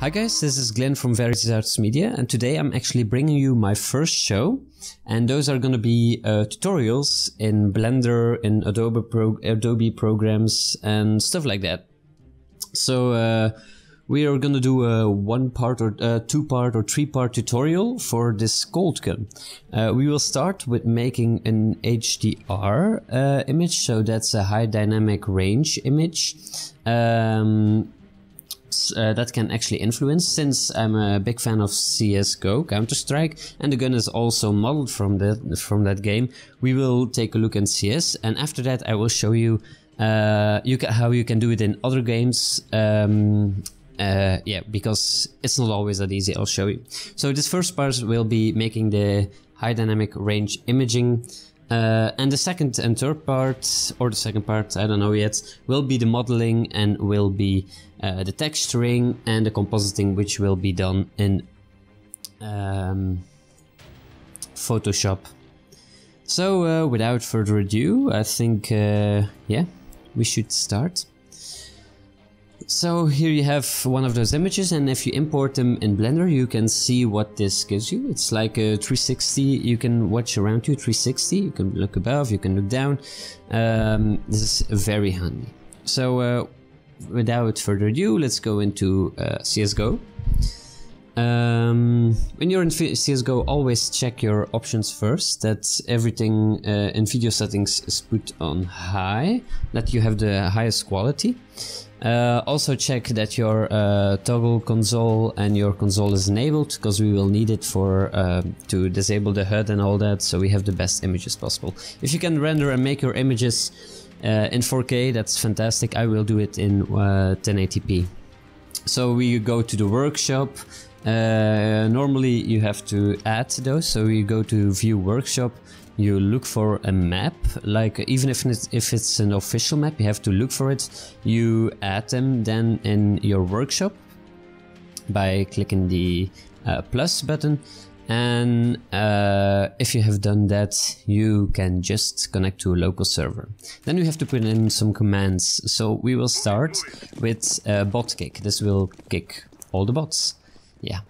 Hi guys, this is Glenn from Various Arts Media, and today I'm actually bringing you my first show, and those are going to be tutorials in Blender, in Adobe programs and stuff like that. So we are going to do a one-part or two-part or three-part tutorial for this cold gun. We will start with making an HDR image, so that's a high dynamic range image. That can actually influence, since I'm a big fan of CSGO, Counter-Strike, and the gun is also modeled from that game. We will take a look in CS, and after that I will show you how you can do it in other games. Yeah, because it's not always that easy. I'll show you. So this first part will be making the high dynamic range imaging. And the second and third part, or the second part, I don't know yet, will be the modeling and will be the texturing and the compositing, which will be done in Photoshop. So without further ado, I think, yeah, we should start. So here you have one of those images, and if you import them in Blender, you can see what this gives you. It's like a 360, you can watch around you, 360, you can look above, you can look down. This is very handy. So without further ado, let's go into CSGO. When you're in CSGO, always check your options first, that everything in video settings is put on high, that you have the highest quality. Also check that your toggle console and your console is enabled, because we will need it for to disable the HUD and all that, so we have the best images possible. If you can render and make your images in 4K, that's fantastic. I will do it in 1080p. So we go to the workshop. Normally you have to add those, so you go to view workshop. You look for a map, like even if it's an official map, you have to look for it. You add them then in your workshop by clicking the plus button, and if you have done that, you can just connect to a local server. Then you have to put in some commands. So we will start with bot kick. This will kick all the bots. Yeah,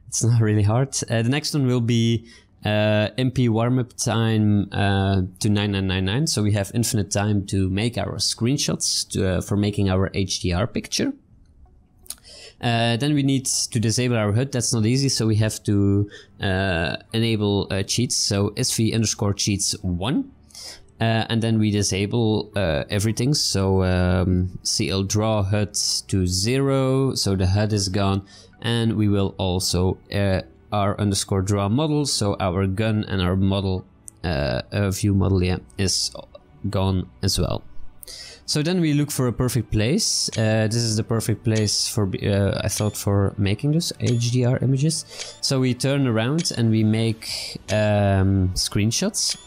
it's not really hard. The next one will be MP warm-up time to 9999, so we have infinite time to make our screenshots for making our HDR picture. Then we need to disable our HUD. That's not easy, so we have to enable cheats, so SV_cheats1, and then we disable everything, so CL draw HUD to 0, so the HUD is gone, and we will also R_draw model, so our gun and our model, view model, yeah, is gone as well. So then we look for a perfect place. This is the perfect place for, I thought, for making those HDR images. So we turn around and we make screenshots.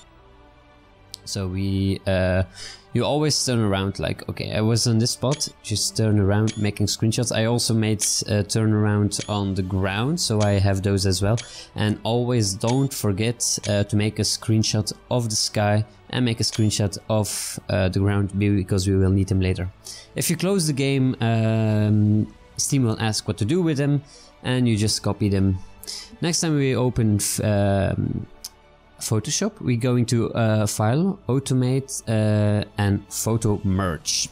So we you always turn around, like, okay, I was on this spot, just turn around making screenshots. I also made a turn around on the ground, so I have those as well. And always don't forget to make a screenshot of the sky and make a screenshot of the ground, because we will need them later. If you close the game, Steam will ask what to do with them, and you just copy them. Next time we open Photoshop, we're going to File, Automate, and Photo Merge.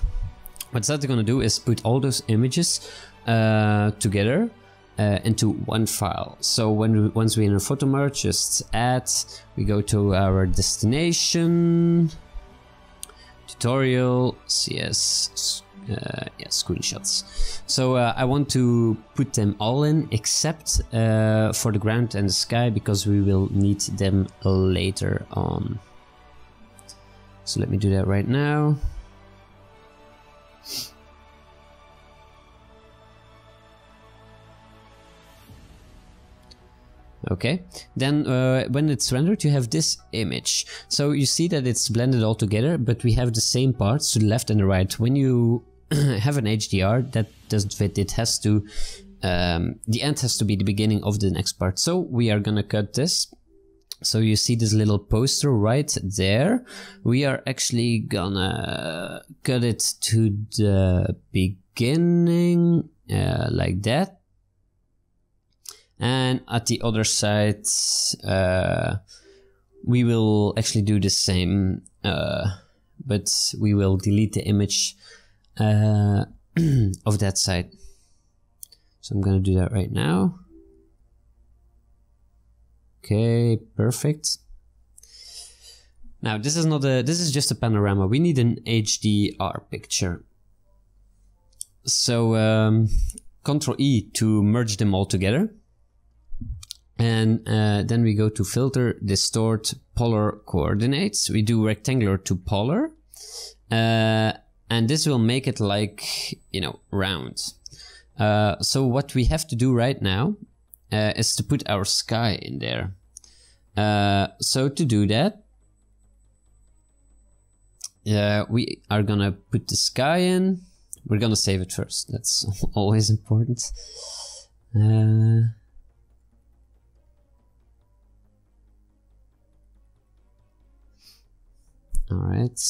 What's that going to do is put all those images together into one file. So once we're in a Photo Merge, just add, we go to our destination, tutorial, CS, yeah, screenshots. So I want to put them all in, except for the ground and the sky, because we will need them later on. So let me do that right now. Okay, then when it's rendered, you have this image. So you see that it's blended all together, but we have the same parts to the left and the right. When you have an HDR, that doesn't fit. It has to, the end has to be the beginning of the next part. So we are gonna cut this. So you see this little poster right there. We are actually gonna cut it to the beginning, like that. And at the other side, we will actually do the same, but we will delete the image of that side. So I'm gonna do that right now. Okay, perfect. Now this is just a panorama. We need an HDR picture. So Ctrl E to merge them all together. And then we go to filter, distort, polar coordinates. We do rectangular to polar. And this will make it like, you know, round. So what we have to do right now is to put our sky in there. So to do that, we are gonna put the sky in. We're gonna save it first. That's always important. All right.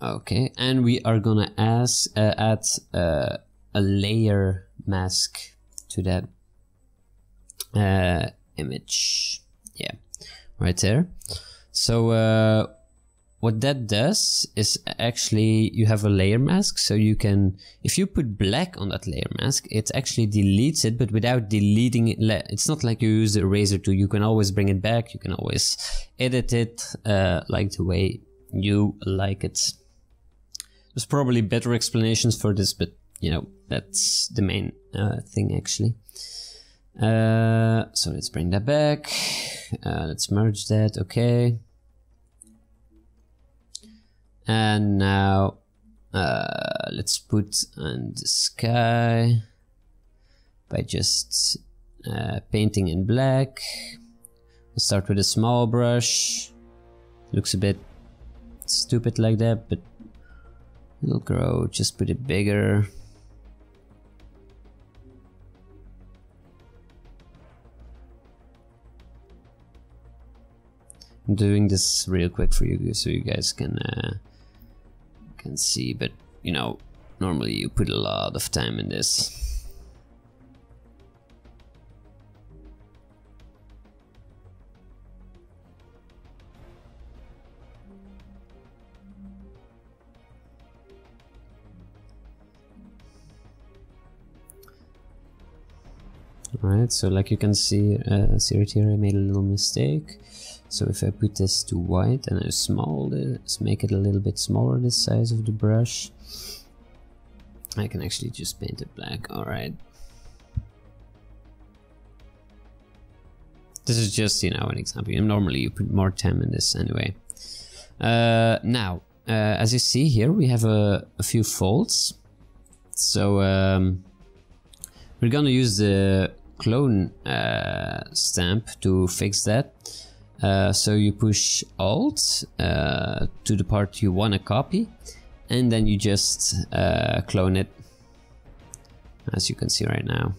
Okay, and we are gonna add a layer mask to that image. Yeah, right there. So what that does is actually you have a layer mask, so you can, if you put black on that layer mask, it actually deletes it, but without deleting it. It's not like you use the eraser tool. You can always bring it back. You can always edit it like the way you like it. There's probably better explanations for this, but you know, that's the main thing actually. So let's bring that back. Let's merge that. Okay. And now let's put on the sky by just painting in black. We'll start with a small brush. Looks a bit stupid like that, but it'll grow. Just put it bigger. I'm doing this real quick for you so you guys can see, but you know, normally you put a lot of time in this. Alright, so like you can see, right here I made a little mistake. So if I put this to white and I make it a little bit smaller, this size of the brush, I can actually just paint it black. Alright. This is just, you know, an example. Normally you put more time in this anyway. Now, as you see here, we have a few folds. So we're gonna use the clone stamp to fix that. So you push Alt to the part you want to copy, and then you just clone it, as you can see right now.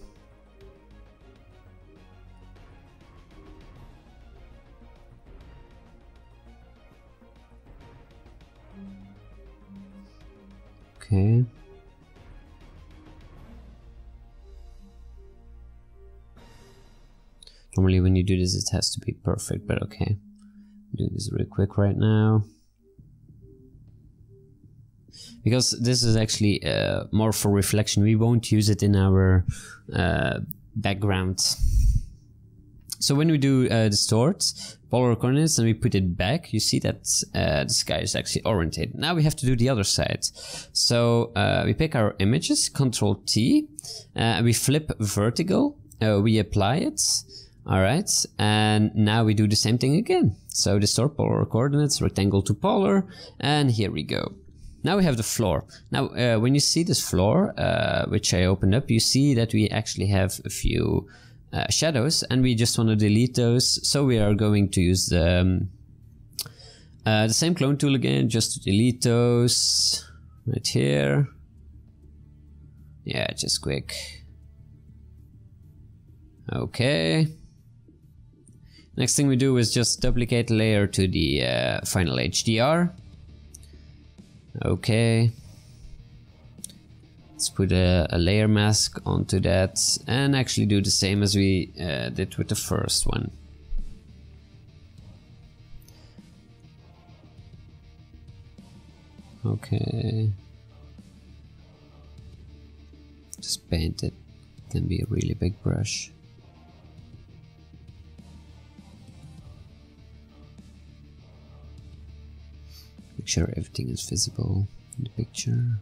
Okay. Normally when you do this it has to be perfect, but okay. I'm doing this real quick right now. Because this is actually more for reflection. We won't use it in our background. So when we do distort, polar coordinates, and we put it back, you see that the sky is actually oriented. Now we have to do the other side. So we pick our images, Ctrl T, we flip vertical, we apply it. Alright, and now we do the same thing again. So distort polar coordinates, rectangle to polar, and here we go. Now we have the floor. Now when you see this floor, which I opened up, you see that we actually have a few shadows, and we just want to delete those. So we are going to use the same clone tool again, just to delete those right here. Yeah, just quick. Okay. Next thing we do is just duplicate layer to the final HDR. Okay. Let's put a layer mask onto that and actually do the same as we did with the first one. Okay. Just paint it. Can be a really big brush. Make sure everything is visible in the picture.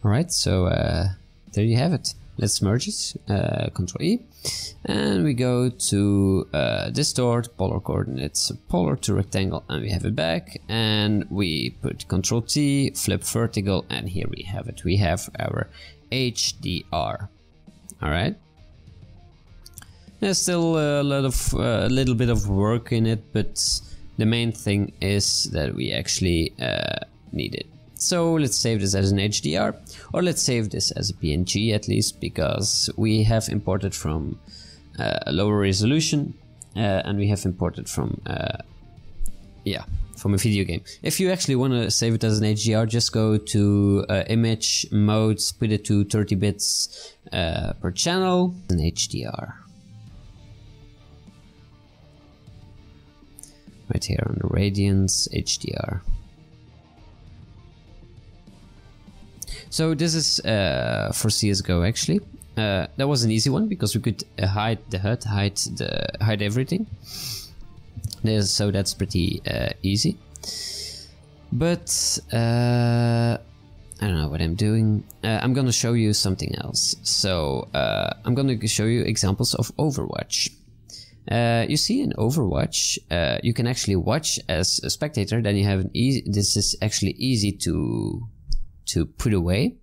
Alright, so there you have it. Let's merge it, Ctrl E, and we go to distort, polar coordinates, polar to rectangle, and we have it back, and we put Ctrl T, flip vertical, and here we have it. We have our HDR. Alright. There's still a little bit of work in it, but the main thing is that we actually need it. So let's save this as an HDR, or let's save this as a PNG at least, because we have imported from a lower resolution and we have imported from from a video game. If you actually want to save it as an HDR, just go to image modes, put it to 30 bits per channel, an HDR. Right here on the radians, HDR. So this is for CSGO actually. That was an easy one because we could hide the HUD, hide everything. So that's pretty easy. But I don't know what I'm doing. I'm gonna show you something else. So I'm gonna show you examples of Overwatch. You see in Overwatch, you can actually watch as a spectator. Then you have an easy. This is actually easy to put away,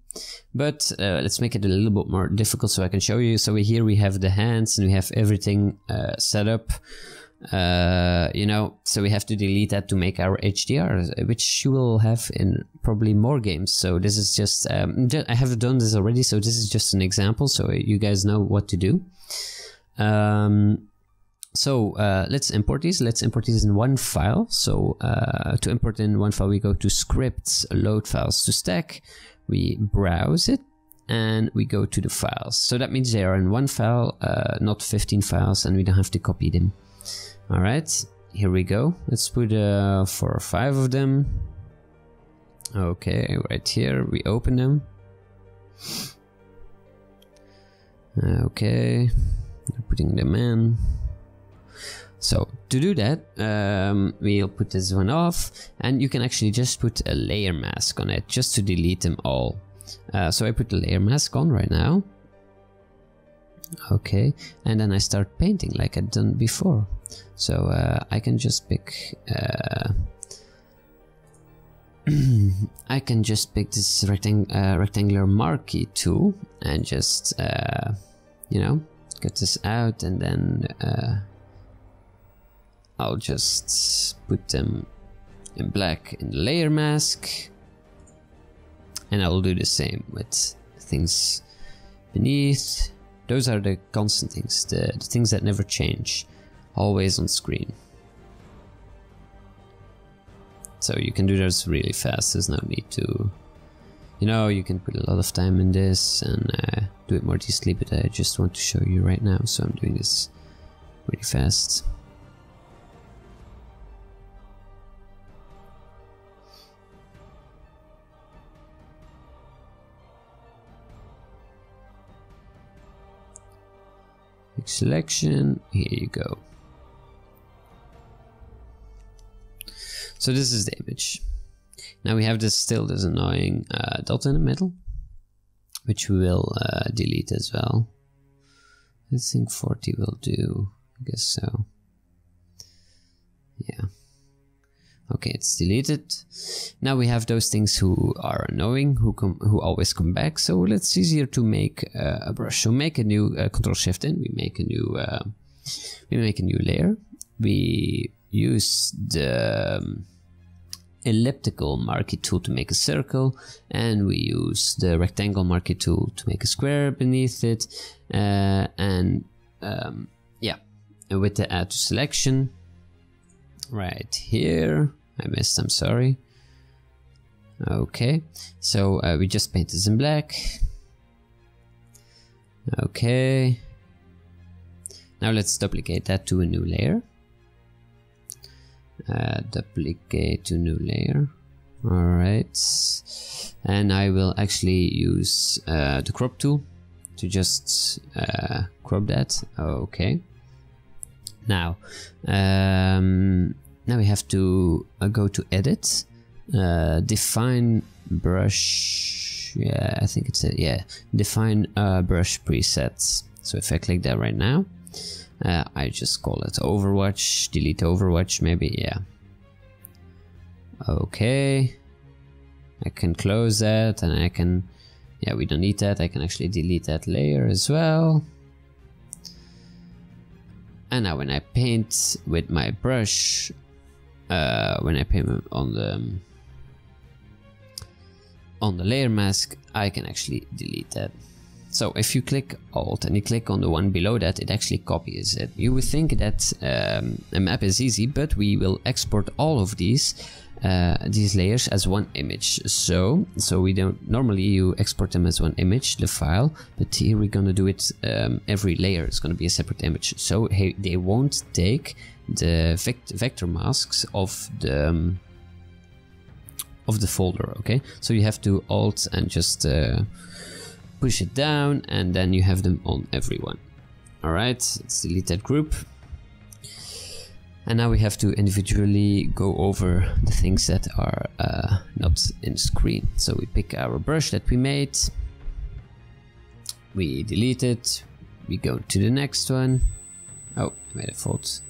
but let's make it a little bit more difficult so I can show you. So here we have the hands and we have everything set up, you know, so we have to delete that to make our HDR, which you will have in probably more games. So this is just, I have done this already, so this is just an example so you guys know what to do. So let's import these. Let's import these in one file. So to import in one file, we go to scripts, load files to stack, we browse it, and we go to the files. So that means they are in one file, not 15 files, and we don't have to copy them. All right, here we go. Let's put 4 or 5 of them. Okay, right here, we open them. Okay, putting them in. So to do that, we'll put this one off, and you can actually just put a layer mask on it just to delete them all. So I put the layer mask on right now. Okay, and then I start painting like I'd done before. So I can just pick I can just pick this rectangular marquee tool and just you know, get this out, and then I'll just put them in black in the layer mask, and I'll do the same with things beneath. Those are the constant things, the things that never change, always on screen. So you can do this really fast, there's no need to, you know, you can put a lot of time in this and do it more easily, but I just want to show you right now, so I'm doing this really fast. Selection, here you go. So this is the image. Now we have this annoying dot in the middle, which we will delete as well. I think 40 will do, I guess so. Yeah, Okay, it's deleted. Now we have those things who are annoying, who always come back. So it's easier to make a brush. So make a new Control-Shift-N. We make a new layer. We use the elliptical marquee tool to make a circle, and we use the rectangle marquee tool to make a square beneath it. Yeah, and with the add to selection right here. I missed, I'm sorry. Okay, so we just paint this in black. Okay, now let's duplicate that to a new layer. Duplicate to new layer. Alright, and I will actually use the crop tool to just crop that. Okay, now we have to go to edit, define brush. Yeah, I think it's it. Yeah, define brush presets. So if I click that right now, I just call it Overwatch, delete Overwatch maybe, yeah. Okay, I can close that, and I can, yeah, we don't need that. I can actually delete that layer as well. And now when I paint with my brush, when I paint on the layer mask, I can actually delete that. So if you click Alt and you click on the one below that, it actually copies it. You would think that a map is easy, but we will export all of these layers as one image. So we don't, normally you export them as one image, the file, but here we're gonna do it, every layer is gonna be a separate image. So hey, they won't take the vector masks of the folder, okay? So you have to Alt and just push it down, and then you have them on everyone. All right, let's delete that group. And now we have to individually go over the things that are not in the screen. So we pick our brush that we made, we delete it, we go to the next one. Oh, I made a fault.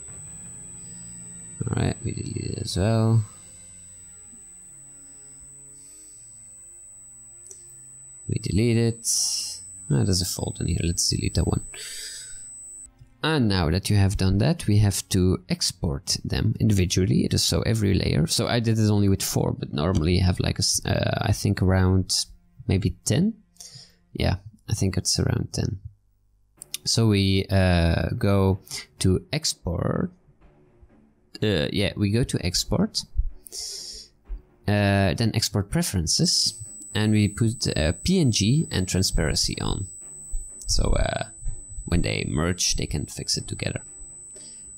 All right, we delete it as well. We delete it. Oh, there's a fault in here. Let's delete that one. And now that you have done that, we have to export them individually. It is so every layer. So I did it only with 4, but normally you have like a, I think around maybe 10. Yeah, I think it's around 10. So we go to export. Yeah, we go to export. Then export preferences. And we put PNG and transparency on. So when they merge, they can fix it together.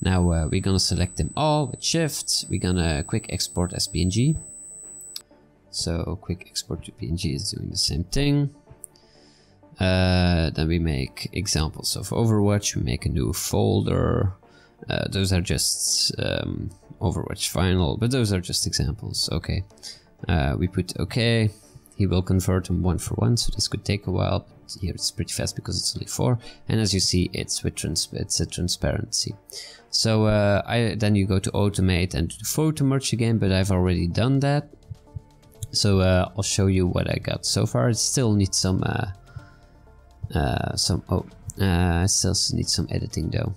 Now we're gonna select them all with Shift. We're gonna quick export as PNG. So quick export to PNG is doing the same thing. Then we make examples of Overwatch. We make a new folder. Those are just Overwatch final, but those are just examples. Okay. We put OK. He will convert them one for one, so this could take a while, but here it's pretty fast because it's only 4. And as you see, it's with it's a transparency. So then you go to automate and do the photo merge again, but I've already done that. So I'll show you what I got so far. It still needs some I still need some editing though.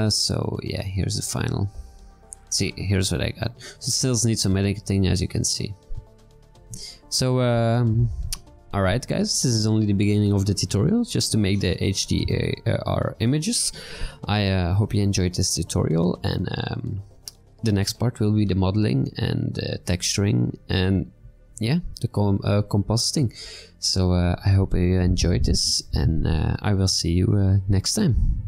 So yeah, here's the final. See, here's what I got. So still needs some editing, as you can see. So alright guys, this is only the beginning of the tutorial, just to make the HDRI images. I hope you enjoyed this tutorial, and the next part will be the modeling and texturing and yeah, the compositing. So I hope you enjoyed this, and I will see you next time.